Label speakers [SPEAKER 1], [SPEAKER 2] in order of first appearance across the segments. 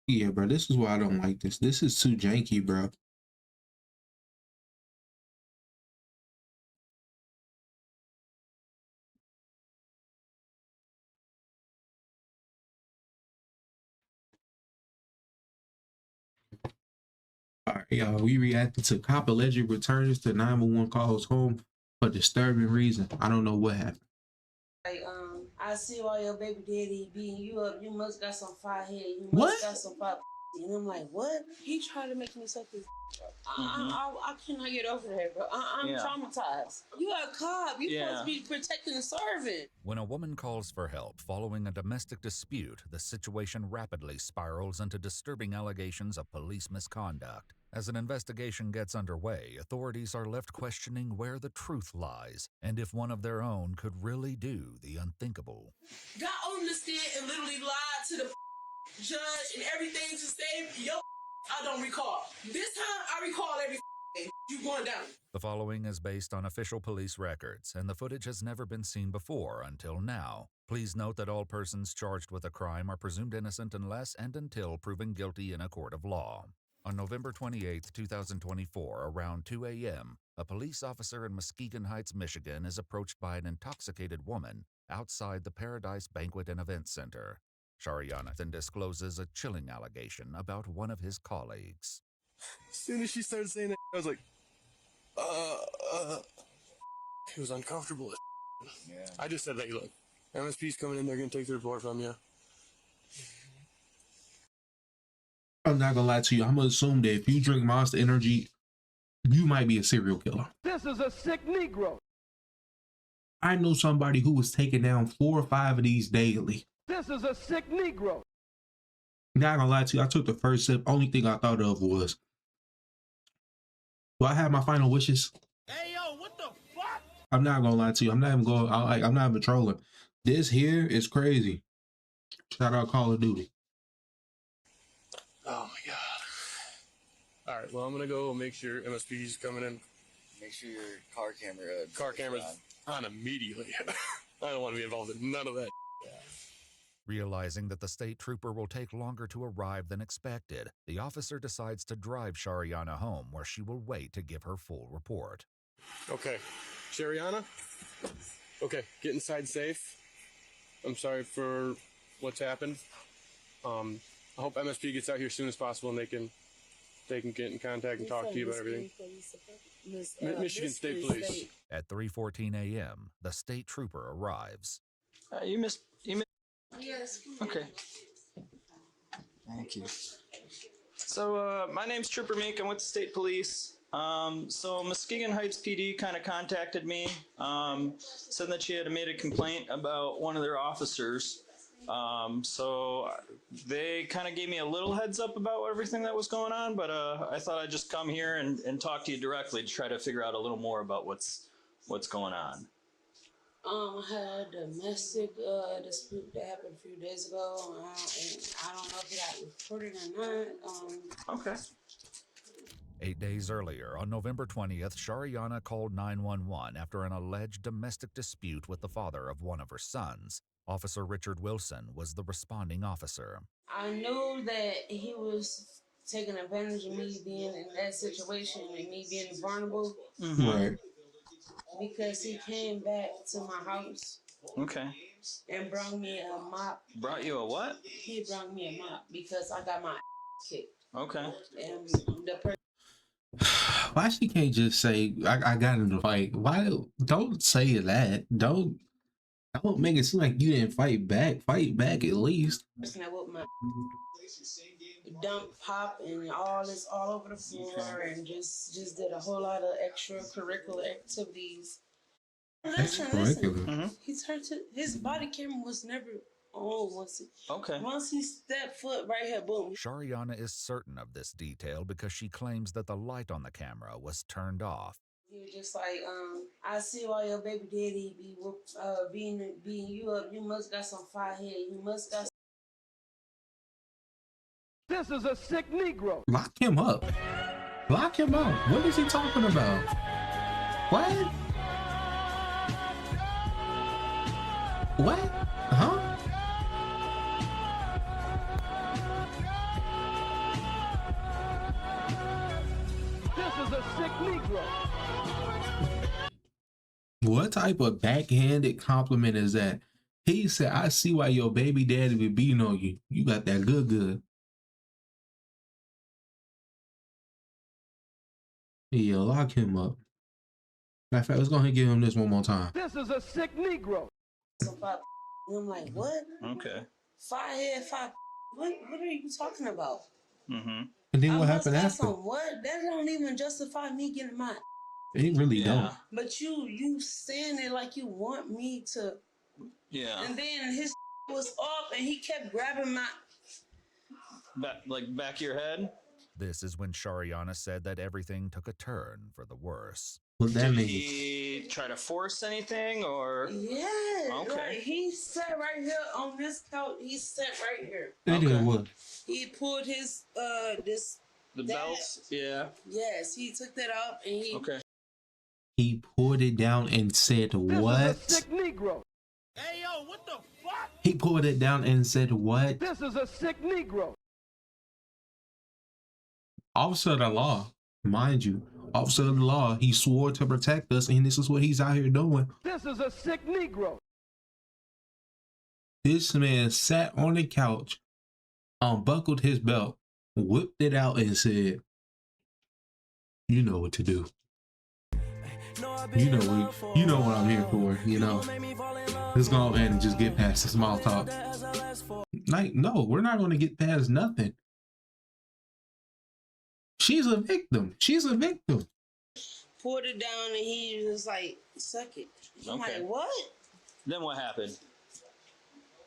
[SPEAKER 1] Yeah, bro. This is why I don't like this. This is too janky, bro. All right, y'all. We reacted to cop alleged returns to 911 calls home for disturbing reason. I don't know what happened.
[SPEAKER 2] Like, I see why your baby daddy beating you up. You must got some fire head. You must
[SPEAKER 1] What?
[SPEAKER 2] got some fire. And I'm like, what? He tried to make me suck his. I cannot get over that, bro. I'm traumatized. You a cop. You supposed to be protecting the servant.
[SPEAKER 3] When a woman calls for help following a domestic dispute, the situation rapidly spirals into disturbing allegations of police misconduct. As an investigation gets underway, authorities are left questioning where the truth lies and if one of their own could really do the unthinkable.
[SPEAKER 2] Got on the stand and literally lied to the judge and everything to save your. I don't recall. This time I recall every. You going down.
[SPEAKER 3] The following is based on official police records, and the footage has never been seen before until now. Please note that all persons charged with a crime are presumed innocent unless and until proven guilty in a court of law. On November 28, 2024, around 2 a.m., a police officer in Muskegon Heights, Michigan is approached by an intoxicated woman outside the Paradise Banquet and Event Center. Shariana then discloses a chilling allegation about one of his colleagues.
[SPEAKER 4] As soon as she started saying that, I was like, it was uncomfortable. Yeah. I just said, hey, look, MSP's coming in, they're going to take the report from you.
[SPEAKER 1] I'm not gonna lie to you. I'm gonna assume that if you drink Monster Energy, you might be a serial killer.
[SPEAKER 5] This is a sick Negro.
[SPEAKER 1] I know somebody who was taking down 4 or 5 of these daily.
[SPEAKER 5] This is a sick Negro.
[SPEAKER 1] Not gonna lie to you. I took the first sip. Only thing I thought of was, do I have my final wishes?
[SPEAKER 5] Hey, yo, what the fuck?
[SPEAKER 1] I'm not gonna lie to you. I'm not even going. I'm not even trolling. This here is crazy. Shout out Call of Duty.
[SPEAKER 4] Oh my God. All right, well, I'm going to go make sure MSP's coming in.
[SPEAKER 6] Make sure your car camera's
[SPEAKER 4] on immediately. I don't want to be involved in none of that.
[SPEAKER 3] Realizing that the state trooper will take longer to arrive than expected, the officer decides to drive Shariana home where she will wait to give her full report.
[SPEAKER 4] Okay, Shariana? Okay, get inside safe. I'm sorry for what's happened. I hope MSP gets out here as soon as possible and they can get in contact and talk to you about everything. Michigan State Police.
[SPEAKER 3] At 3:14 a.m., the state trooper arrives.
[SPEAKER 7] You missed.
[SPEAKER 2] Yes.
[SPEAKER 7] Okay.
[SPEAKER 6] Thank you.
[SPEAKER 7] So my name's Trooper Meek. I'm with the state police. So Muskegon Heights PD kind of contacted me, said that she had made a complaint about one of their officers. So they kind of gave me a little heads up about everything that was going on, but I thought I'd just come here and talk to you directly to try to figure out a little more about what's going on.
[SPEAKER 2] I had a domestic dispute that happened a few days ago, and I don't know if it got reported or not.
[SPEAKER 7] Okay.
[SPEAKER 3] 8 days earlier, on November 20th, Shariana called 911 after an alleged domestic dispute with the father of one of her sons. Officer Richard Wilson was the responding officer.
[SPEAKER 2] I knew that he was taking advantage of me being in that situation and me being vulnerable.
[SPEAKER 7] Mm-hmm.
[SPEAKER 1] Right.
[SPEAKER 2] Because he came back to my house.
[SPEAKER 7] Okay.
[SPEAKER 2] And brought me a mop.
[SPEAKER 7] Brought you a what?
[SPEAKER 2] He brought me a mop because I got my kicked.
[SPEAKER 7] Okay.
[SPEAKER 2] And the person.
[SPEAKER 1] Why she can't just say I got in the fight? Why don't say that? Don't make it seem like you didn't fight back. Fight back at least.
[SPEAKER 2] Person that whooped my dump pop and all this all over the floor and just did a whole lot of extracurricular activities. Listen.
[SPEAKER 7] Mm-hmm.
[SPEAKER 2] His body camera was never on once he stepped foot right here, boom.
[SPEAKER 3] Shariana is certain of this detail because she claims that the light on the camera was turned off.
[SPEAKER 2] He was just like, I see why your baby daddy be beating you up. You must got some fire head. You must got.
[SPEAKER 5] This is a sick Negro.
[SPEAKER 1] Lock him up. Lock him up. What is he talking about? What? What? Huh? What type of backhanded compliment is that? He said, I see why your baby daddy be beating on you. You got that good. Yeah, lock him up. Matter of fact, let's go ahead and give him this one more time.
[SPEAKER 5] This is a sick Negro.
[SPEAKER 2] So I'm like, what?
[SPEAKER 7] Okay.
[SPEAKER 2] 5 head, 5. What are you talking about?
[SPEAKER 7] Mm-hmm.
[SPEAKER 1] And then
[SPEAKER 2] I
[SPEAKER 1] what
[SPEAKER 2] must
[SPEAKER 1] happened
[SPEAKER 2] have
[SPEAKER 1] after?
[SPEAKER 2] some what? That don't even justify me getting mine.
[SPEAKER 1] It really don't.
[SPEAKER 2] But you saying it like you want me to.
[SPEAKER 7] Yeah.
[SPEAKER 2] And then his was off, and he kept grabbing my.
[SPEAKER 7] Back of your head?
[SPEAKER 3] This is when Shariana said that everything took a turn for the worse.
[SPEAKER 1] What that
[SPEAKER 7] Did
[SPEAKER 1] mean?
[SPEAKER 7] he try to force anything or?
[SPEAKER 2] Yeah.
[SPEAKER 7] Okay.
[SPEAKER 2] Like he sat right here on this couch. He sat right here.
[SPEAKER 1] They did
[SPEAKER 7] Okay.
[SPEAKER 1] what?
[SPEAKER 2] He pulled his
[SPEAKER 7] The belts? Yeah.
[SPEAKER 2] Yes, he took that up and he.
[SPEAKER 7] Okay.
[SPEAKER 1] He pulled it down and said
[SPEAKER 5] This
[SPEAKER 1] what?
[SPEAKER 5] is a sick Negro. Hey, yo, what the fuck?
[SPEAKER 1] He pulled it down and said what?
[SPEAKER 5] This is a sick Negro.
[SPEAKER 1] Officer of the law, mind you, officer of the law, he swore to protect us, and this is what he's out here doing.
[SPEAKER 5] This is a sick Negro.
[SPEAKER 1] This man sat on the couch, unbuckled his belt, whipped it out, and said, "You know what to do. You know what I'm here for. You know. Let's go ahead and just get past the small talk." Like, no, we're not going to get past nothing. She's a victim. She's a victim.
[SPEAKER 2] Pulled it down and he was like, "Suck it." I'm
[SPEAKER 7] Okay.
[SPEAKER 2] like, "What?"
[SPEAKER 7] Then what happened?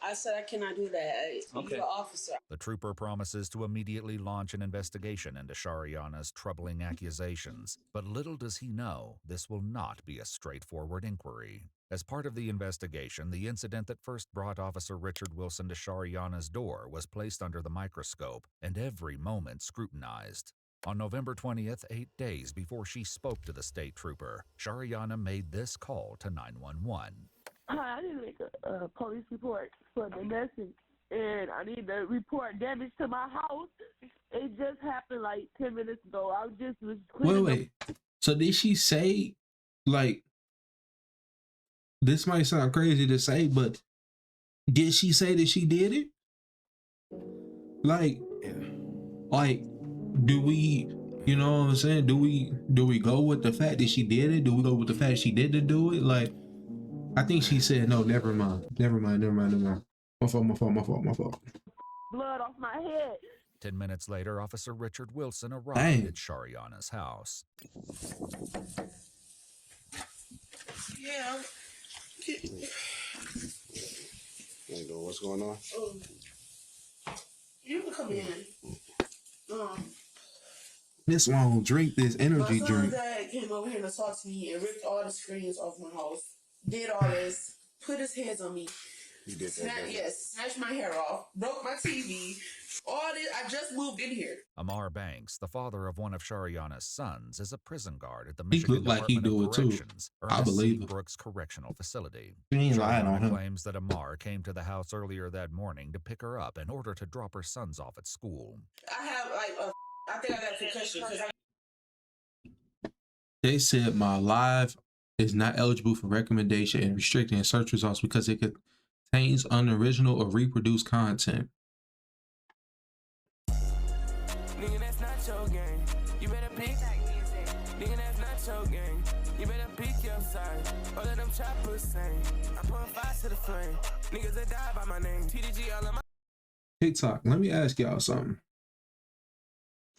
[SPEAKER 2] I said, "I cannot do that.
[SPEAKER 7] Okay.
[SPEAKER 2] You're an officer."
[SPEAKER 3] The trooper promises to immediately launch an investigation into Shariana's troubling accusations, but little does he know this will not be a straightforward inquiry. As part of the investigation, the incident that first brought Officer Richard Wilson to Shariana's door was placed under the microscope and every moment scrutinized. On November 20th, 8 days before she spoke to the state trooper, Shariana made this call to 911.
[SPEAKER 8] Hi, I need to make a police report for the message, and I need to report damage to my house. It just happened like 10 minutes ago. I just was cleaning
[SPEAKER 1] Wait. So did she say, like, this might sound crazy to say, but did she say that she did it? Like, do we, you know what I'm saying? Do we go with the fact that she did it? Do we go with the fact she didn't do it? Like, I think she said, no, never mind. My fault.
[SPEAKER 8] blood off my head.
[SPEAKER 3] 10 minutes later, Officer Richard Wilson arrived at Shariana's house.
[SPEAKER 2] Yeah.
[SPEAKER 9] There you go. What's going on?
[SPEAKER 2] You can come in.
[SPEAKER 1] This one will drink this energy
[SPEAKER 2] My
[SPEAKER 1] drink.
[SPEAKER 2] son's dad came over here to talk to me and ripped all the screens off my house. Did all this. Put his hands on me.
[SPEAKER 9] You did that.
[SPEAKER 2] Snatched my hair off. Broke my TV. All this. I just moved in here.
[SPEAKER 3] Amar Banks, the father of one of Shariana's sons, is a prison guard at the
[SPEAKER 1] He
[SPEAKER 3] Michigan
[SPEAKER 1] looked like he
[SPEAKER 3] Department
[SPEAKER 1] do
[SPEAKER 3] of
[SPEAKER 1] it too.
[SPEAKER 3] Corrections,
[SPEAKER 1] I
[SPEAKER 3] Ernest
[SPEAKER 1] believe
[SPEAKER 3] C.
[SPEAKER 1] it.
[SPEAKER 3] Brooks Correctional Facility.
[SPEAKER 1] She ain't lying on
[SPEAKER 3] Shariana
[SPEAKER 1] him.
[SPEAKER 3] claims that Amar came to the house earlier that morning to pick her up in order to drop her sons off at school.
[SPEAKER 2] I have I think I got a concussion.
[SPEAKER 1] They said my live is not eligible for recommendation and restricting search results because it contains unoriginal or reproduced content.
[SPEAKER 10] Nigga, that's not your game. You better pick. Nigga, that's not your game. You better pick your side. All of them choppers sing. I'm putting fire to the flame. Niggas that die by my name. TDG all of my.
[SPEAKER 1] TikTok, let me ask y'all something.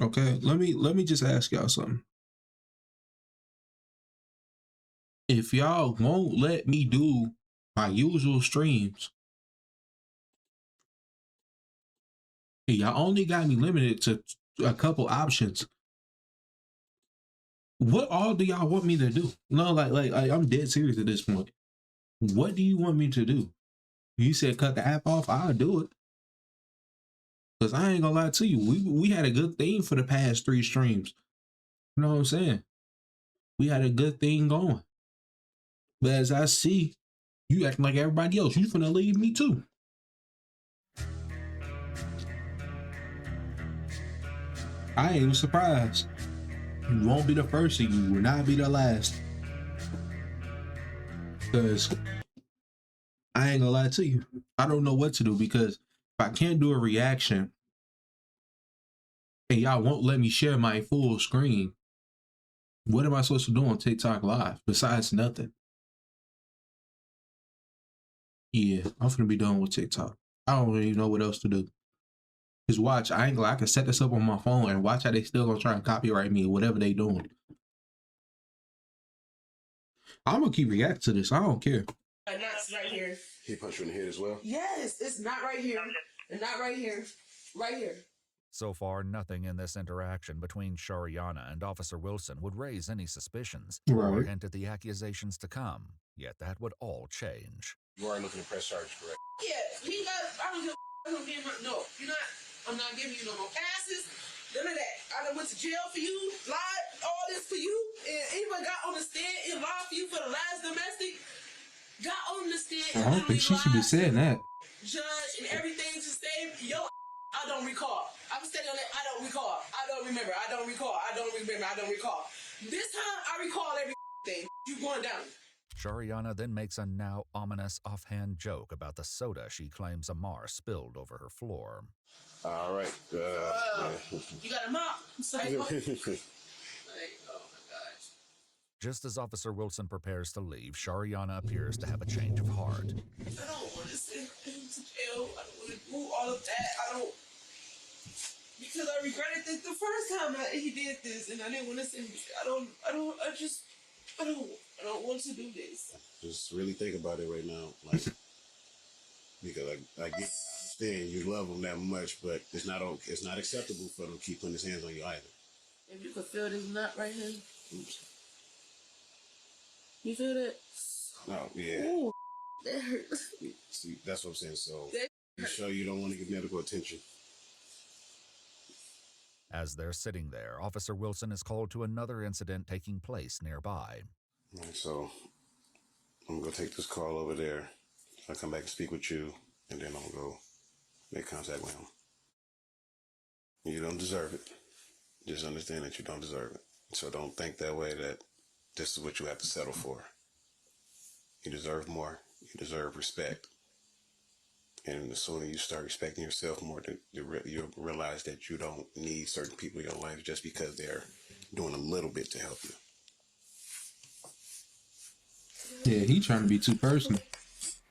[SPEAKER 1] Okay, let me just ask y'all something. If y'all won't let me do my usual streams, y'all only got me limited to a couple options. What all do y'all want me to do? No, like I'm dead serious at this point. What do you want me to do? You said cut the app off, I'll do it. Cause I ain't gonna lie to you, we had a good thing for the past 3 streams. You know what I'm saying? We had a good thing going. But as I see, you acting like everybody else. You finna leave me too. I ain't even surprised. You won't be the first and you will not be the last. Because I ain't gonna lie to you. I don't know what to do, because if I can't do a reaction and y'all won't let me share my full screen, what am I supposed to do on TikTok Live besides nothing? Yeah, I'm gonna be done with TikTok. I don't even know what else to do. Just watch. I ain't gonna lie, I can set this up on my phone and watch how they still gonna try and copyright me or whatever they doing. I'm gonna keep reacting to this. I don't care.
[SPEAKER 2] Nuts right here.
[SPEAKER 9] He punched you in the head as well?
[SPEAKER 2] Yes, it's not right here. And not right here. Right here.
[SPEAKER 3] So far, nothing in this interaction between Shariana and Officer Wilson would raise any suspicions or
[SPEAKER 1] Right.
[SPEAKER 3] hint at the accusations to come. Yet that would all change.
[SPEAKER 9] You are looking to press charges, correct?
[SPEAKER 2] Yeah, he got. I don't give a him being my. No, you're not. I'm not giving you no more passes. None of that. I done went to jail for you, lied, all this for you, and even got on the stand and lied for you for the last domestic. Got on the stand.
[SPEAKER 1] I don't think she should be saying that.
[SPEAKER 2] Judge and everything to save your. I don't recall. I'm standing on that. I don't recall. I don't remember. I don't recall. I don't remember. I don't recall. This time I recall everything. You going down.
[SPEAKER 3] Shariana then makes a now ominous offhand joke about the soda she claims Amar spilled over her floor.
[SPEAKER 9] All right.
[SPEAKER 2] You got a mop. Say, oh my gosh.
[SPEAKER 3] Just as Officer Wilson prepares to leave, Shariana appears to have a change of heart.
[SPEAKER 2] I don't want to send him to jail. I don't want to do all of that. I don't. Because I regretted this the first time he did this, and I didn't want to send him. I don't want to do this.
[SPEAKER 9] Just really think about it right now. Like, because I get understand you love him that much, but it's not acceptable for him to keep putting his hands on you either.
[SPEAKER 2] If you could feel this knot right here. Oops. You feel that?
[SPEAKER 9] Oh, yeah.
[SPEAKER 2] Ooh, that hurts.
[SPEAKER 9] See, that's what I'm saying. So, you sure you don't want to get medical attention?
[SPEAKER 3] As they're sitting there, Officer Wilson is called to another incident taking place nearby.
[SPEAKER 9] All right, so I'm going to take this call over there. I'll come back and speak with you, and then I'm going to go make contact with him. You don't deserve it. Just understand that you don't deserve it. So don't think that way, that this is what you have to settle for. You deserve more. You deserve respect. And the sooner you start respecting yourself more, you'll realize that you don't need certain people in your life just because they're doing a little bit to help you.
[SPEAKER 1] Yeah, he trying to be too personal.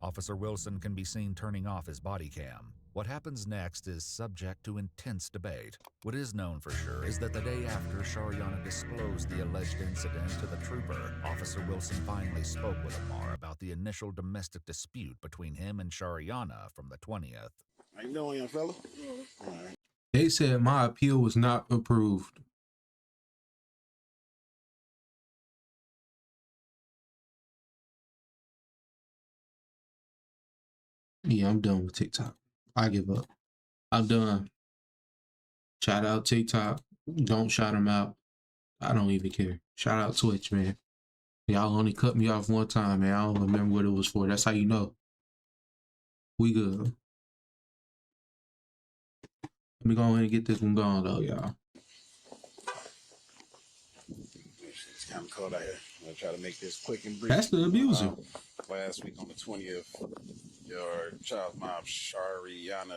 [SPEAKER 3] Officer Wilson can be seen turning off his body cam. What happens next is subject to intense debate. What is known for sure is that the day after Shariana disclosed the alleged incident to the trooper, Officer Wilson finally spoke with Amar about the initial domestic dispute between him and Shariana from the 20th.
[SPEAKER 9] How you doing, young fella? All right.
[SPEAKER 1] They said my appeal was not approved. Yeah, I'm done with TikTok. I give up. I'm done. Shout out TikTok. Don't shout them out. I don't even care. Shout out Twitch, man. Y'all only cut me off one time, man. I don't remember what it was for. That's how you know. We good. Let me go ahead and get this one going, though, y'all.
[SPEAKER 9] It's kind of cold out here. I'm going to try to make this quick and brief.
[SPEAKER 1] That's the abuser.
[SPEAKER 9] Last week on the 20th, your child's mom, Shariana,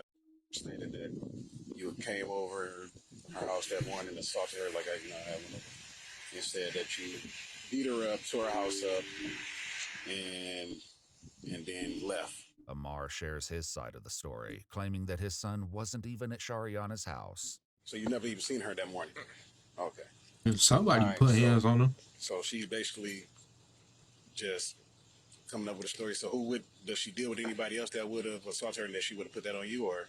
[SPEAKER 9] stated that you came over her house that morning and assaulted her like I have one. And said that you beat her up, tore her house up, and then left.
[SPEAKER 3] Amar shares his side of the story, claiming that his son wasn't even at Shariana's house.
[SPEAKER 9] So you never even seen her that morning? Okay.
[SPEAKER 1] And somebody put hands on him.
[SPEAKER 9] So she's basically just coming up with a story. So does she deal with anybody else that would have assaulted her and that she would have put that on you, or?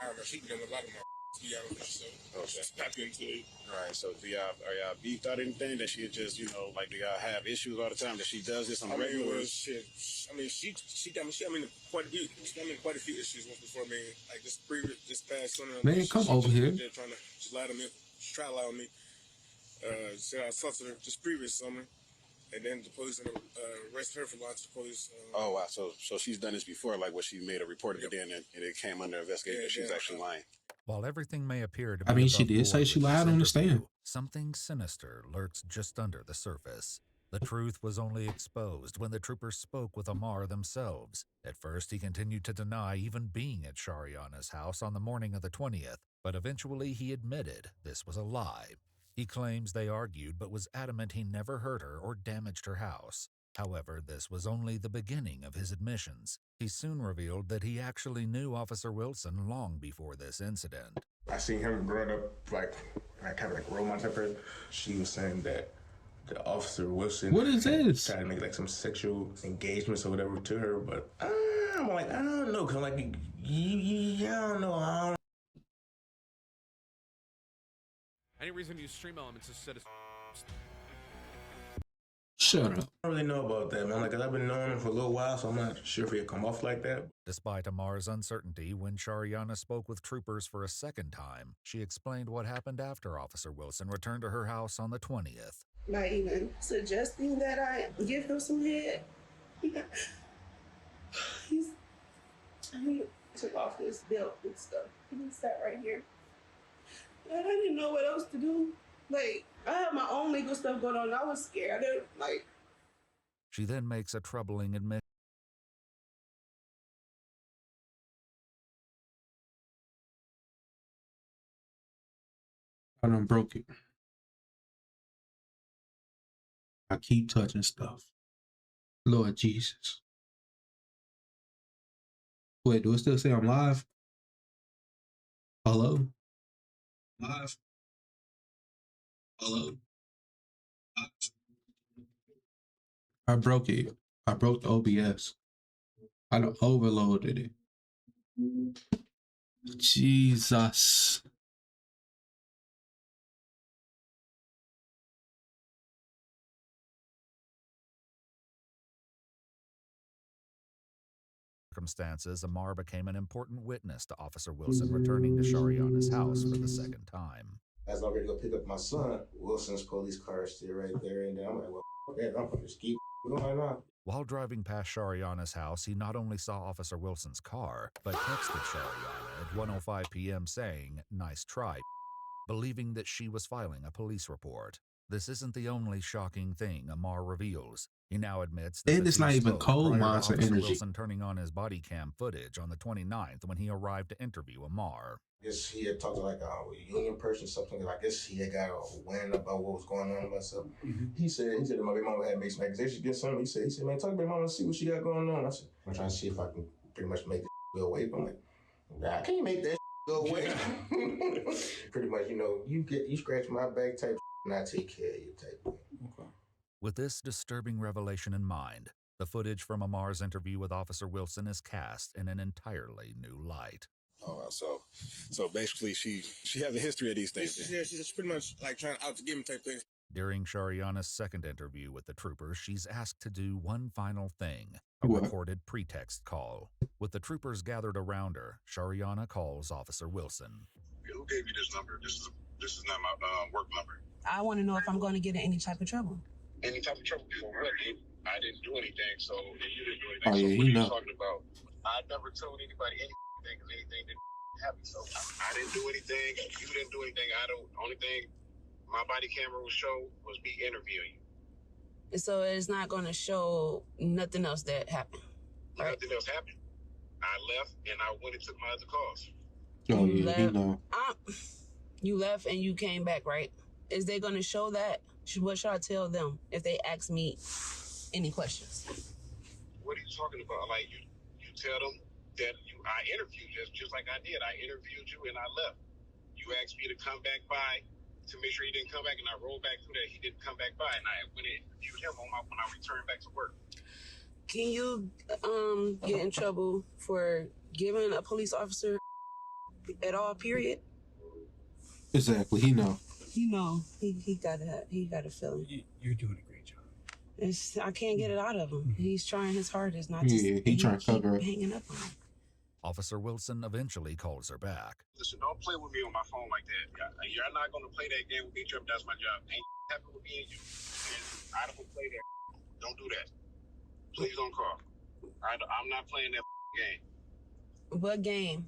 [SPEAKER 11] I don't know. She done a lot of my so that's not good to you.
[SPEAKER 9] All right. So are y'all beefed out anything that she just, do y'all have issues all the time that she does this on the regular?
[SPEAKER 11] She got me quite a few issues once before me. Like this past summer.
[SPEAKER 1] Man, come over here.
[SPEAKER 11] She lied to me. She tried to lie on me. Said I assaulted her just previous summer. And then the police arrested her for lying to the police.
[SPEAKER 9] Oh, wow. So she's done this before, like what she made a report of it then, and it came under investigation that she's actually lying.
[SPEAKER 3] While everything may appear to be
[SPEAKER 1] I mean, she
[SPEAKER 3] above
[SPEAKER 1] did say
[SPEAKER 3] board
[SPEAKER 1] she
[SPEAKER 3] with
[SPEAKER 1] lied
[SPEAKER 3] this
[SPEAKER 1] on the stand.
[SPEAKER 3] interview, something sinister lurks just under the surface. The truth was only exposed when the troopers spoke with Amar themselves. At first, he continued to deny even being at Shariana's house on the morning of the 20th, but eventually he admitted this was a lie. He claims they argued but was adamant he never hurt her or damaged her house. However, this was only the beginning of his admissions. He soon revealed that he actually knew Officer Wilson long before this incident.
[SPEAKER 11] I seen him growing up like kind of like role model type person. She was saying that the Officer Wilson
[SPEAKER 1] What is this?
[SPEAKER 11] tried to make like some sexual engagements or whatever to her, but I'm like, I don't know, cause like I don't know.
[SPEAKER 12] Any reason to use stream elements instead of...
[SPEAKER 1] Shut up.
[SPEAKER 11] I don't really know about that, man. Like, 'cause I've been knowing him for a little while, so I'm not sure if he'll come off like that.
[SPEAKER 3] Despite Amar's uncertainty, when Shariana spoke with troopers for a second time, she explained what happened after Officer Wilson returned to her house on the 20th.
[SPEAKER 2] Not even suggesting that I give him some head. He took off his belt and stuff. He sat right here. And I didn't know what else to do. Like, I had my own legal stuff going on. And I was scared.
[SPEAKER 3] She then makes a troubling admission.
[SPEAKER 1] I done broke it. I keep touching stuff. Lord Jesus. Wait, do it still say I'm live? Hello? Live? Hello? I broke it. I broke the OBS. I done overloaded it. Jesus.
[SPEAKER 3] Circumstances, Amar became an important witness to Officer Wilson returning to Shariana's house for the second time.
[SPEAKER 11] As I'm ready to go pick up my son, Wilson's police car is still right there, and I'm like, well, that, I'm gonna just keep going on.
[SPEAKER 3] While driving past Shariana's house, he not only saw Officer Wilson's car, but texted Shariana at 1:05 p.m. saying, "Nice try," believing that she was filing a police report. This isn't the only shocking thing Amar reveals. He now admits that
[SPEAKER 1] And it's not even cold monster energy.
[SPEAKER 3] Wilson turning on his body cam footage on the 29th when he arrived to interview Amar.
[SPEAKER 11] I guess he had talked to like a union person, something. I guess he had got a wind about what was going on with myself. He said that my baby mama had made some accusations against him. He said, man, talk to my mama and see what she got going on. I said, I'm trying to see if I can pretty much make this go away. But I'm like, nah, I can't make that go away. Pretty much, you scratch my back type and I take care of you type. Okay.
[SPEAKER 3] With this disturbing revelation in mind, the footage from Amar's interview with Officer Wilson is cast in an entirely new light.
[SPEAKER 11] Oh, so basically she has a history of these things. Yeah, she's pretty much like trying out to get me type thing.
[SPEAKER 3] During Shariana's second interview with the troopers, she's asked to do one final thing, a recorded pretext call. With the troopers gathered around her, Shariana calls Officer Wilson.
[SPEAKER 11] Who gave you this number? This is not my work number.
[SPEAKER 2] I want to know if I'm going to get in any type of trouble.
[SPEAKER 11] Any type of trouble before what? I didn't do anything, so if you didn't do anything,
[SPEAKER 1] Oh, yeah,
[SPEAKER 11] so what are
[SPEAKER 1] you
[SPEAKER 11] you
[SPEAKER 1] know.
[SPEAKER 11] talking about? I never told anybody anything because anything didn't happen. So I didn't do anything. You didn't do anything. Only thing my body camera would show was me interviewing you.
[SPEAKER 2] So it's not going to show nothing else that happened. Right?
[SPEAKER 11] Nothing else happened. I left and I went and took my other calls.
[SPEAKER 1] Oh, yeah, you know.
[SPEAKER 2] You left and you came back, right? Is they going to show that? What should I tell them if they ask me any questions?
[SPEAKER 11] What are you talking about? Like you tell them that I interviewed just like I did. I interviewed you and I left. You asked me to come back by to make sure he didn't come back, and I rolled back through that. He didn't come back by, and I went and interviewed him when I returned back to work.
[SPEAKER 2] Can you get in trouble for giving a police officer at all? Period.
[SPEAKER 1] Exactly. He know.
[SPEAKER 2] He got a feeling.
[SPEAKER 13] You're doing a great job.
[SPEAKER 2] I can't get it out of him. He's trying his hardest not to.
[SPEAKER 1] Yeah, he trying to cover up.
[SPEAKER 2] Hanging up on him.
[SPEAKER 3] Officer Wilson eventually calls her back.
[SPEAKER 11] Listen, don't play with me on my phone like that. You're not going to play that game with me, Trip. That's my job. Ain't happening with me and you. And I don't play that. Don't do that. Please don't call. I'm not playing that game.
[SPEAKER 2] What game?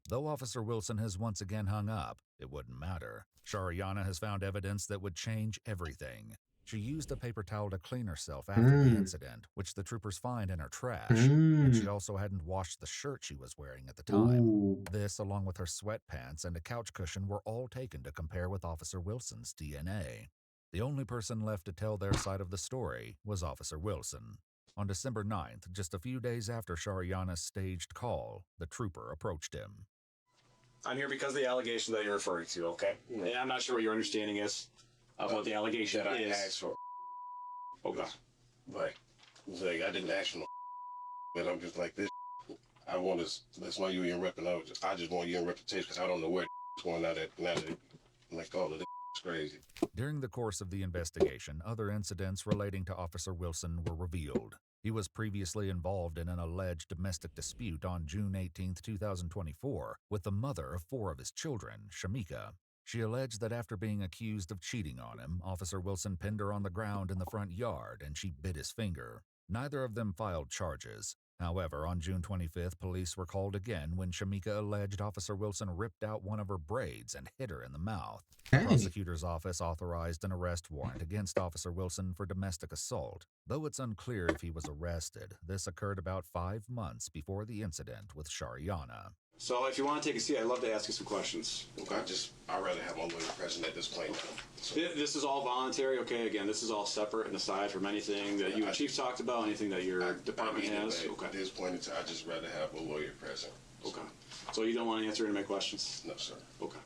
[SPEAKER 3] Though Officer Wilson has once again hung up, it wouldn't matter. Shariana has found evidence that would change everything. She used a paper towel to clean herself after the incident, which the troopers find in her trash. And she also hadn't washed the shirt she was wearing at the time.
[SPEAKER 1] Ooh.
[SPEAKER 3] This, along with her sweatpants and a couch cushion, were all taken to compare with Officer Wilson's DNA. The only person left to tell their side of the story was Officer Wilson. On December 9th, just a few days after Shariana's staged call, the trooper approached him.
[SPEAKER 13] I'm here because of the allegation that you're referring to, okay? And I'm not sure what your understanding is of what the allegation
[SPEAKER 9] that
[SPEAKER 13] is.
[SPEAKER 9] I asked for.
[SPEAKER 13] Okay.
[SPEAKER 9] Like, it's like I didn't ask for no, but I'm just like this. I want to. That's why you in rep, and I just want you in reputation because I don't know where it's going now that like all of this is crazy.
[SPEAKER 3] During the course of the investigation, other incidents relating to Officer Wilson were revealed. He was previously involved in an alleged domestic dispute on June 18, 2024, with the mother of 4 of his children, Shamika. She alleged that after being accused of cheating on him, Officer Wilson pinned her on the ground in the front yard and she bit his finger. Neither of them filed charges. However, on June 25th, police were called again when Shamika alleged Officer Wilson ripped out one of her braids and hit her in the mouth. The prosecutor's office authorized an arrest warrant against Officer Wilson for domestic assault. Though it's unclear if he was arrested, this occurred about 5 months before the incident with Shariana.
[SPEAKER 13] So if you want to take a seat, I'd love to ask you some questions.
[SPEAKER 9] Okay. I'd rather have my lawyer present at this point. So.
[SPEAKER 13] This is all voluntary, okay? Again, this is all separate and aside from anything that you and Chief talked about, anything that your department has. Okay.
[SPEAKER 9] At this point in time, I'd just rather have a lawyer present.
[SPEAKER 13] Okay. So you don't want to answer any of my questions?
[SPEAKER 9] No, sir.
[SPEAKER 13] Okay.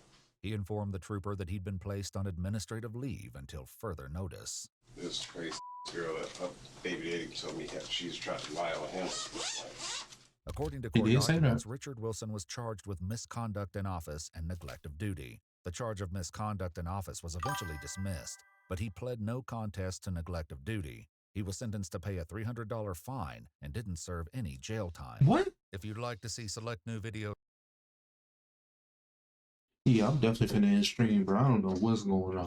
[SPEAKER 3] He informed the trooper that he'd been placed on administrative leave until further notice.
[SPEAKER 9] This crazy girl, her baby daddy told me she's trying to lie on him.
[SPEAKER 3] According to court documents, Richard Wilson was charged with misconduct in office and neglect of duty. The charge of misconduct in office was eventually dismissed, but he pled no contest to neglect of duty. He was sentenced to pay a $300 fine and didn't serve any jail time.
[SPEAKER 1] What?
[SPEAKER 3] If you'd like to see select new videos.
[SPEAKER 1] Yeah, I'm definitely finna end stream, bro. I don't know what's going on.